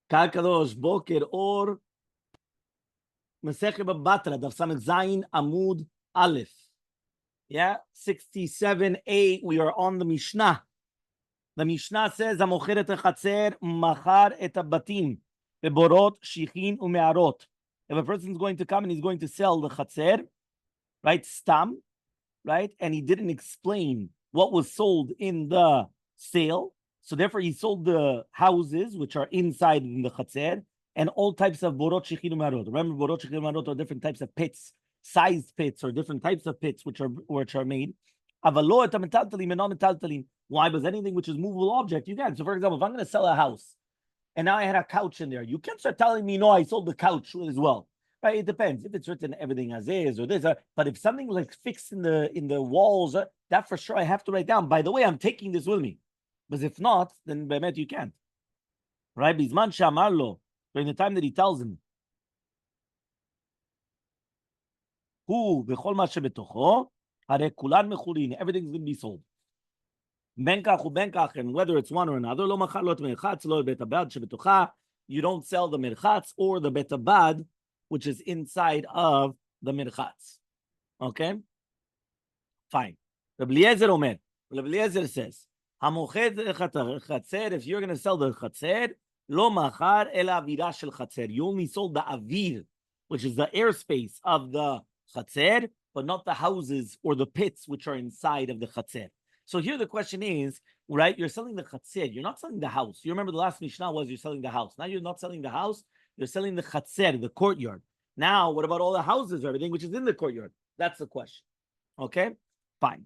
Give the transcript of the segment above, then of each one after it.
Kadosh Boker or Masechet Batra Daf Zayin Amud Aleph. Yeah, 67a. We are on the Mishnah. The Mishnah says, "Hamocher et hachatzer machar et habatim beborot shichin umearot." If a person is going to come and he's going to sell the chatzer, right, stam, right, and he didn't explain what was sold in the sale, so therefore he sold the houses which are inside in the chatzer and all types of borot shichin umearot. Remember, borot shichin umearot are different types of pits, sized pits, or different types of pits which are made. Avalo et hametaltalim and non-metaltalim. Why? Because anything which is movable object, you can. So, for example, if I'm going to sell a house and now I had a couch in there, you can't start telling me, no, I sold the couch as well. Right? It depends. If it's written everything as is or this, but if something like fixed in the walls, that for sure I have to write down. By the way, I'm taking this with me. But if not, then bemet you can't. Right? Bizman shamarlo, during the time that he tells him, Hu b'chol ma shebetocho, hare kulan mechurin, everything's going to be sold. And whether it's one or another, you don't sell the merchatz or the betabad, which is inside of the merchatz. Okay? Fine. Rabbi Eliezer says, if you're going to sell the chatzer, lo machar el avira shel chatzer. You only sold the avir, which is the airspace of the chatzer, but not the houses or the pits which are inside of the chatzer. So here the question is, right, you're selling the chatzer, you're not selling the house. You remember the last Mishnah was you're selling the house. Now you're not selling the house, you're selling the chatzer, the courtyard. Now, what about all the houses or everything which is in the courtyard? That's the question. Okay? Fine.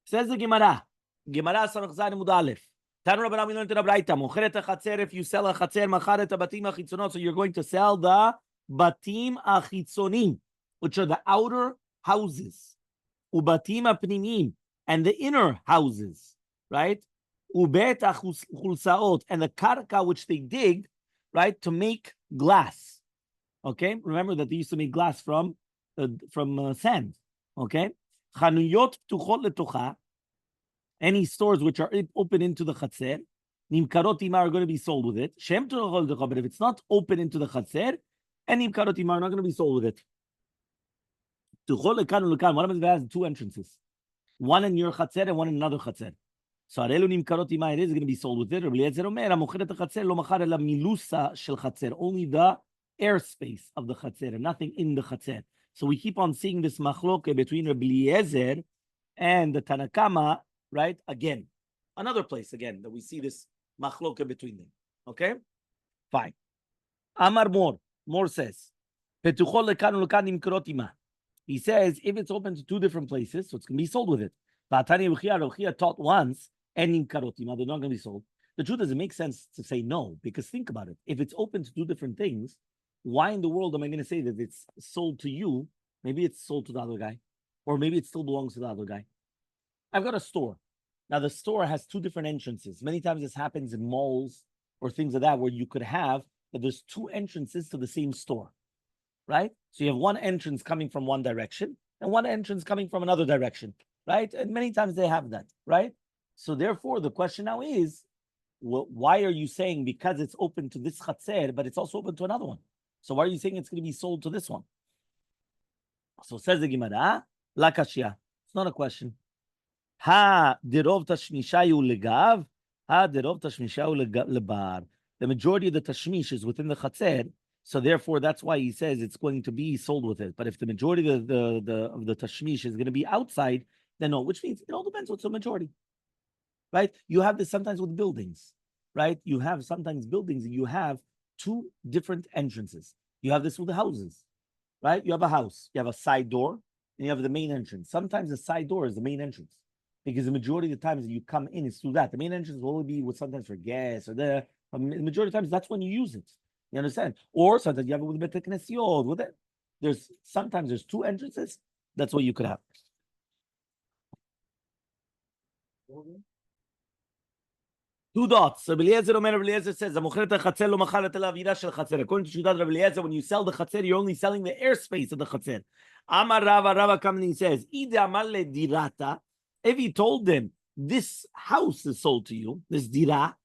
Says the Gemara. Gemara Samach Zayin Amud Aleph. Tanu Rabbanan, we learned in the Braita. Mocher et hachatzer, if you sell a chatzer, machar et habatim achitzonot, so you're going to sell the batim achitzonim, which are the outer houses. Ubatim apnimim, and the inner houses, right? Ubet chulsaot, and the karka which they dig, right, to make glass. Okay, remember that they used to make glass from sand. Okay, chanuyot ptuchot letocha, any stores which are open into the chatzer, nimkarot ima are going to be sold with it. Shem ptuchot letocha, but if it's not open into the chatzer, and nimkarot ima are not going to be sold with it. Ptuchot lekan ulekan. One of them has two entrances. One in your chatzer and one in another chatzer. So arelu nimkarot ima, it is going to be sold with it. Rabbi Eliezer omer, hamocher et hachatzer lo machar ela milusa shel chatzer, only the airspace of the chatzer and nothing in the chatzer. So we keep on seeing this machloke between Rabbi Eliezer and the Tanakama, right? Again, another place again that we see this machloke between them. Okay, fine. Amar Mor says, petuchol lekan ulekan nimkarot ima. He says, if it's open to two different places, so it's going to be sold with it. Vatani Ruchia taught once, and in karotima, they're not going to be sold. The truth is, it makes sense to say no, because think about it. If it's open to two different things, why in the world am I going to say that it's sold to you? Maybe it's sold to the other guy, or maybe it still belongs to the other guy. I've got a store. Now, the store has two different entrances. Many times this happens in malls or things like that, where you could have that there's two entrances to the same store. Right? So you have one entrance coming from one direction and one entrance coming from another direction, right? And many times they have that, right? So therefore, the question now is, well, why are you saying because it's open to this chatzer, but it's also open to another one? So why are you saying it's going to be sold to this one? So says the Gemara, la kashya. It's not a question. Ha derov tashmishayu legav, ha derov tashmishayu lebar. The majority of the tashmish is within the chatzer. So therefore, that's why he says it's going to be sold with it. But if the majority of the tashmish is going to be outside, then no. Which means it all depends what's the majority, right? You have this sometimes with buildings, right? You have sometimes buildings and you have two different entrances. You have this with the houses, right? You have a house, you have a side door, and you have the main entrance. Sometimes the side door is the main entrance because the majority of the times that you come in is through that. The main entrance will only be with sometimes for gas or the majority of times that's when you use it. You understand? Or sometimes you have it with Beit Knesset, with it. Sometimes there's two entrances. That's what you could have. Two dots. So Rabbi Eliezer says, according to Shudat Rabbi Eliezer, when you sell the chatzer, you're only selling the airspace of the chatzer. Amar Rava comes and he says, if he told them this house is sold to you, this dira,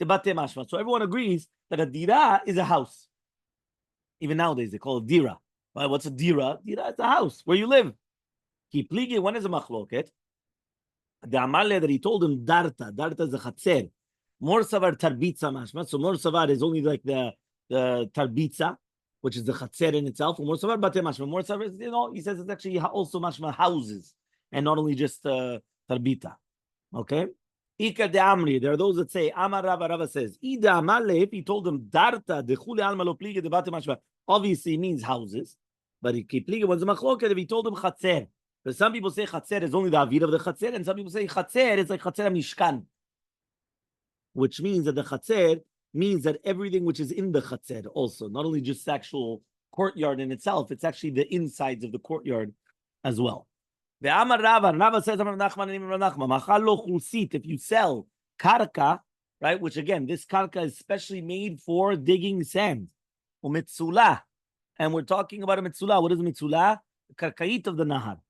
So everyone agrees that a dira is a house. Even nowadays, they call it dira. Well, what's a dira? Dira is a house where you live. When is a machloket? The Elmaleh that he told him darta. Darta is a chatzer. More savar tarbitza mashma. So more savar is only like the tarbitza, which is the chatzer in itself. More savar bate mashma. More savar is, he says it's actually also mashma houses and not only just tarbita. Okay. Ika de Amri. There are those that say Amar Rava says Ida Elmaleh. If he told him darta de chule alma lo pliga de bate mashma, obviously means houses, but he pliga was a machloket if he told him chatzer. But some people say Chatzer is only the Avir of the Chatzer, and some people say Chatzer is like Chatzer Mishkan, which means that the Chatzer means that everything which is in the Chatzer also, not only just the actual courtyard in itself, it's actually the insides of the courtyard as well. The Amar Rava says, if you sell karka, right, which again, this karka is specially made for digging sand, u'mitzula, and we're talking about a mitzula. What is a mitzula? The karkait of the Nahar.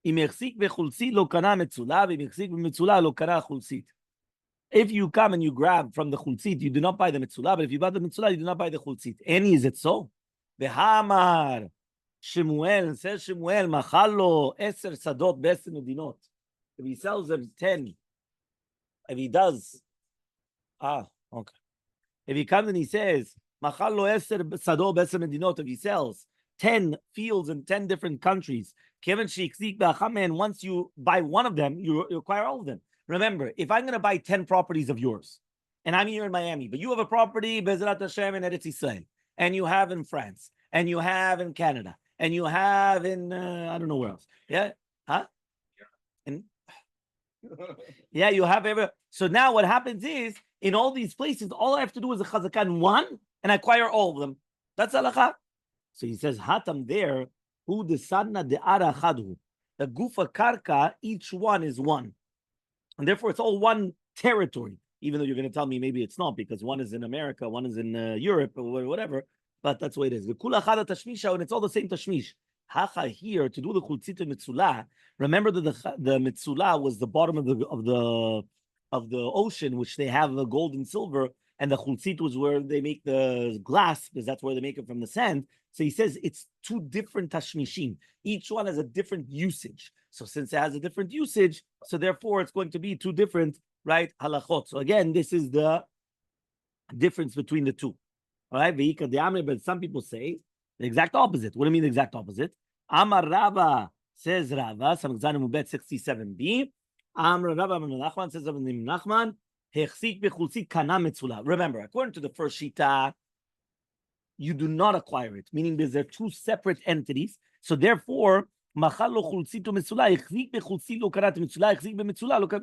If you come and you grab from the chulzit, you do not buy the mitzula, but if you buy the mitzula, you do not buy the chulzit. Any is it so? Behamar Shemuel says Shemuel Machalo Eser Sadot Be'eser Medinot. If he sells them 10, if he does, okay. If he comes and he says Machalo Eser Sadot Be'eser Medinot, if he sells 10 fields in 10 different countries, and once you buy one of them, you acquire all of them. Remember, if I'm going to buy 10 properties of yours, and I'm here in Miami, but you have a property, Bezrat Hashem, in Eretz Yisrael, and you have in France, and you have in Canada, and you have in, I don't know where else. Yeah? Huh? And, yeah, you have every. So now what happens is, in all these places, all I have to do is a chazakan one, and I acquire all of them. That's halakha. So he says, Hatam there, who the sadna de arachadhu. The gufa karka, each one is one. And therefore it's all one territory. Even though you're going to tell me maybe it's not, because one is in America, one is in Europe, or whatever. But that's the way it is. The kula chada tashmisha, and it's all the same tashmish. Hacha here, to do the chulzit mitzula, remember that the mitzula was the bottom of the ocean, which they have the gold and silver, and the chulzit was where they make the glass, because that's where they make it from the sand. So he says it's two different tashmishim. Each one has a different usage. So since it has a different usage, so therefore it's going to be two different, right, halachot. So again, this is the difference between the two. All right, but some people say the exact opposite. What do you mean the exact opposite? Amar Rava says Rava, Samachzanim Ubet 67b. Amar Rava Nachman says Nachman, Hechsik bechulsit kana metzula. Remember, according to the first shita, you do not acquire it, meaning they're two separate entities. So therefore,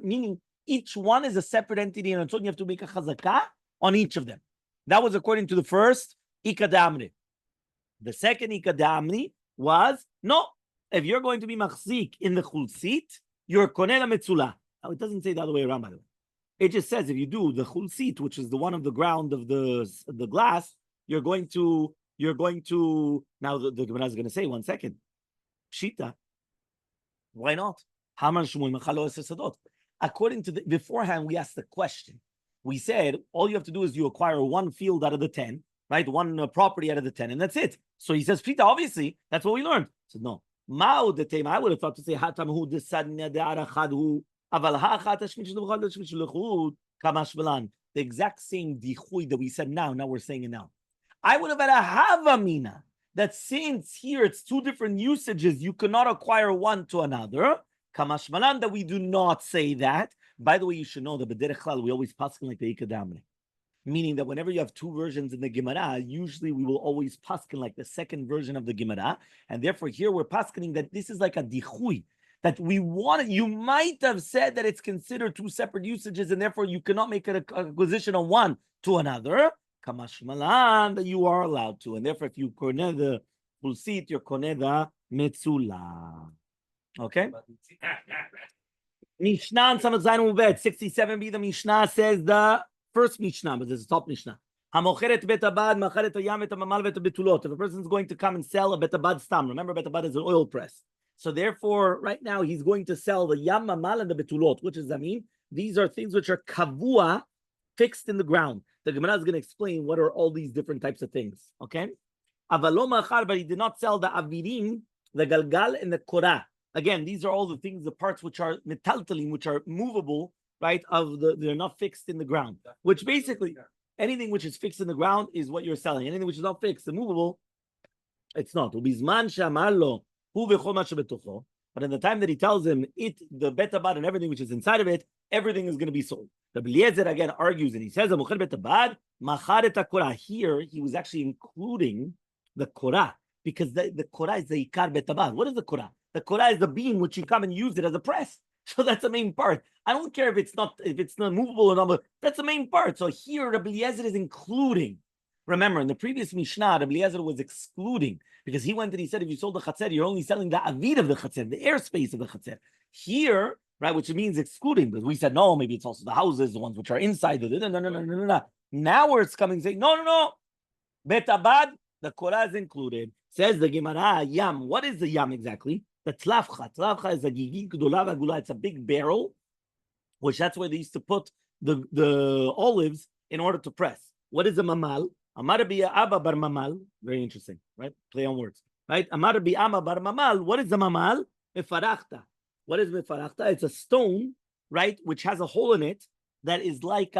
meaning each one is a separate entity, and so you have to make a chazakah on each of them. That was according to the first ikadamri. The second ikadamri was, no, if you're going to be machzik in the chulsit, you're konela metzula. Now it doesn't say the other way around, by the way. It just says if you do the chulsit, which is the one of the ground of the glass, you're going to now the Gemara is going to say 1 second. Pshita. Why not? According to beforehand, we asked the question. We said all you have to do is you acquire one field out of the 10, right? One property out of the 10, and that's it. So he says, Pshita, obviously, that's what we learned. So no. I would have thought to say Hatamhu desadna de arachadhu aval ha'achat the exact same dichui that we said now we're saying it now. I would have had a havamina that since here it's two different usages, you cannot acquire one to another. Kamashmalan, that we do not say that. By the way, you should know that b'derech klal we always paskin like the ikadamri, meaning that whenever you have two versions in the Gemara, usually we will always paskin like the second version of the Gemara, and therefore here we're paskining that this is like a dichui. That we want, you might have said that it's considered two separate usages, and therefore you cannot make an acquisition of one to another. Kamashmalan, that you are allowed to, and therefore if you koneh the pulsit, you're koneh the metzula. Okay. Mishnah Samach 67b. The Mishnah says the first Mishnah, but this is the top Mishnah. Hamocheret betabad macharet hayam etamamal vetabetulot. If a person is going to come and sell a betabad stam, remember betabad is an oil press. So therefore, right now he's going to sell the yam mamal and the betulot. Which does that mean? These are things which are kavua fixed in the ground. The Gemara is going to explain what are all these different types of things. Okay? But he did not sell the avirim, the galgal, and the korah. Again, these are all the things, the parts which are metaltalim, which are movable, right? They're not fixed in the ground. Which basically, anything which is fixed in the ground is what you're selling. Anything which is not fixed, the movable, it's not. But in the time that he tells him it, the betabad and everything which is inside of it, everything is going to be sold. Rabbi Eliezer again argues and he says, here he was actually including the korah because the korah is the ikar betabad. What is the korah? The korah is the beam which you come and use it as a press. So that's the main part. I don't care if it's not movable or not, but that's the main part. So here Rabbi Eliezer is including. Remember, in the previous Mishnah, Rabbi Eliezer was excluding because he went and he said, if you sold the chatzer, you're only selling the avid of the chatzer, the airspace of the chatzer. Here, right, which means excluding, because we said, no, maybe it's also the houses, the ones which are inside. No. Now where it's coming, saying, no. Betabad, the korah is included. Says the Gemara, yam. What is the yam exactly? The tlafcha. Tlafcha is a gigin gdula v'agula. It's a big barrel, which that's where they used to put the olives in order to press. What is a mamal? Amar bi Abba bar mamal. Very interesting, right? Play on words, right? Amar bi Amma bar mamal. What is the mamal? Mefarachta. What is mefarachta? It's a stone, right, which has a hole in it that is like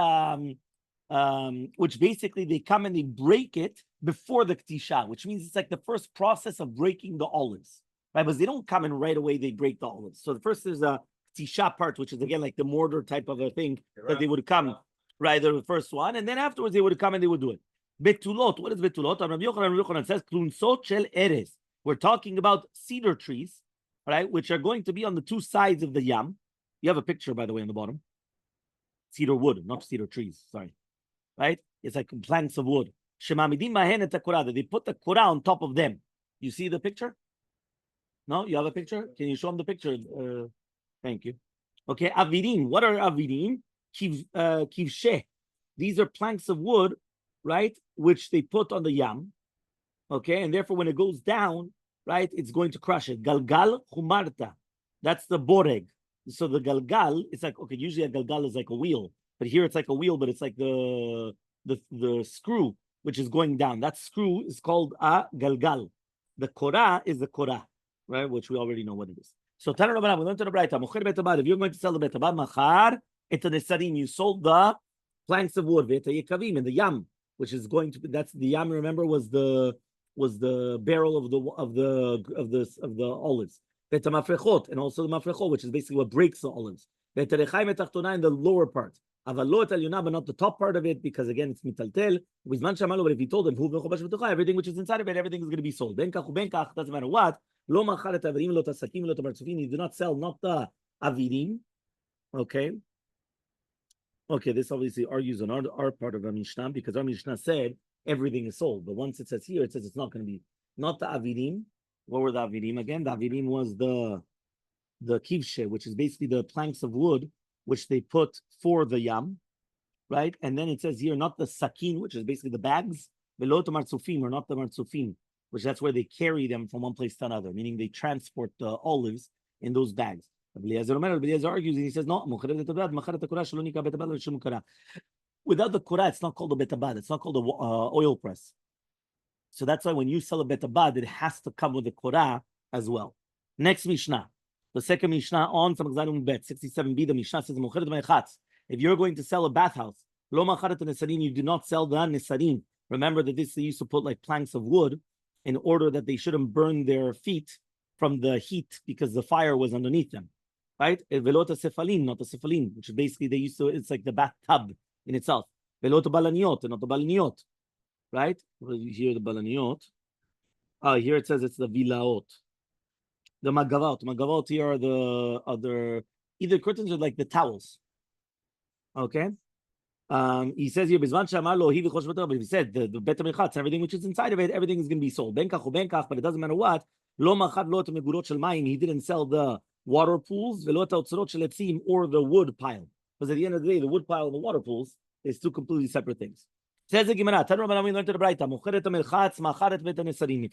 which basically they come and they break it before the ktisha, which means it's like the first process of breaking the olives, right? Because they don't come and right away they break the olives. So the first is a ktisha part, which is again like the mortar type of a thing that they would come, right? The first one, and then afterwards they would come and they would do it. Betulot. What is betulot? Rabbi Yochanan says klunsot shel eres. We're talking about cedar trees, right, which are going to be on the two sides of the yam. You have a picture, by the way, on the bottom. Cedar wood, not cedar trees. Sorry, right? It's like planks of wood. Shemamidim mahen et hakorah. They put the korah on top of them. You see the picture? No, you have a picture. Can you show them the picture? Thank you. Okay, avirim. What are avirim? Kivsheh. These are planks of wood, right, which they put on the yam, okay, and therefore when it goes down, right, it's going to crush it. Galgal chumarta, that's the boreg. So the galgal, it's like, okay, usually a galgal is like a wheel, but here it's like a wheel, but it's like the screw which is going down. That screw is called a galgal. The korah is the korah, right, which we already know what it is. So Tana Rabbanan, we learned to the Braita, mocher betabad. If you're going to sell the betabad, machar et nesarim, you sold the planks of wood, v'et yekavim, in the yam, which is going to be, that's the yam. Remember, was the barrel of the olives. V'et mafrechot, and also the mafrechot, which is basically what breaks the olives. V'et rechaim et tachtona, in the lower part. Avalot el yonah, but not the top part of it, because again it's mitaltel. But if he told them everything which is inside of it, everything is going to be sold. Doesn't matter what. Lo machar et avirim, lo tasakim, lo tamartzufim. You do not sell, not the avirim. Okay. Okay, this obviously argues on our part of our Mishnah, because our Mishnah said everything is sold. But once it says here, it says it's not going to be. Not the avirim. What were the avirim again? The avirim was the kivshe, which is basically the planks of wood, which they put for the yam, right? And then it says here, not the sakin, which is basically the bags, below the martzufim, or not the martzufim, which that's where they carry them from one place to another, meaning they transport the olives in those bags. Rabbi Eliezer argues and he says, no, without the korah, it's not called a betabad, it's not called a oil press. So that's why when you sell a betabad, it has to come with the korah as well. Next Mishnah, the second Mishnah on from 67b, the Mishnah says, if you're going to sell a bathhouse, you do not sell the nesarim. Remember that they used to put like planks of wood in order that they shouldn't burn their feet from the heat because the fire was underneath them, right? Velota sefalin, not the sefalin, which basically they used to, it's like the bathtub in itself. Velota balaniot, not the balaniot, right? Here the balaniot. Here it says it's the vilaot. The magavot. Magavot here are the other, either curtains or like the towels. Okay? He says here, but if he said the bet mechatz, everything which is inside of it, everything is going to be sold. Benkach or benkach, but it doesn't matter what. He didn't sell the water pools, or the wood pile. Because at the end of the day, the wood pile and the water pools is two completely separate things. Says the Gemara, if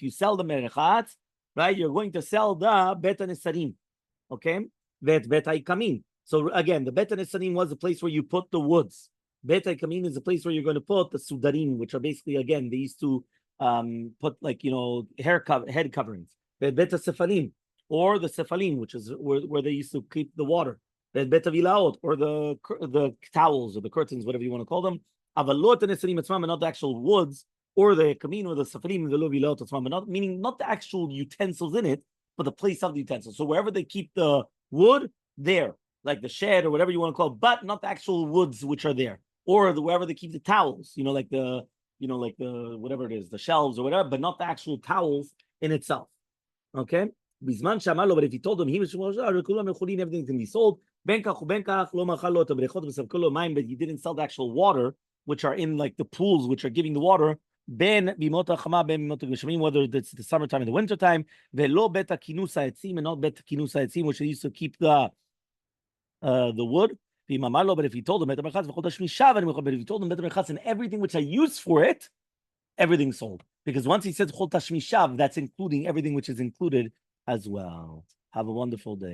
you sell the merchatz, right, you're going to sell the bet nesarim. Okay? So again, the bet nesarim was the place where you put the woods. Bet HaKamin is a place where you're going to put the sudarim, which are basically, again, they used to put like, head coverings. Bet HaSefalim, or the sefalim, which is where they used to keep the water. Bet HaVilaot, or the towels or the curtains, whatever you want to call them. Avalot and Esarim Etzmam, not the actual woods, or the kamin or the sefalim, meaning not the actual utensils in it, but the place of the utensils. So wherever they keep the wood, there, like the shed or whatever you want to call it, but not the actual woods which are there, or wherever they keep the towels, like the whatever it is, the shelves or whatever, but not the actual towels in itself. Okay. Bisman Shamalo, but if he told them he was everything can be sold, but he didn't sell the actual water, which are in like the pools which are giving the water. Whether it's the summertime and the wintertime, and not bet kinusa etzim, which they used to keep the wood. But if he told them, but if he told them and everything which I use for it, everything sold. Because once he says chol tashmishav, that's including everything which is included as well. Have a wonderful day.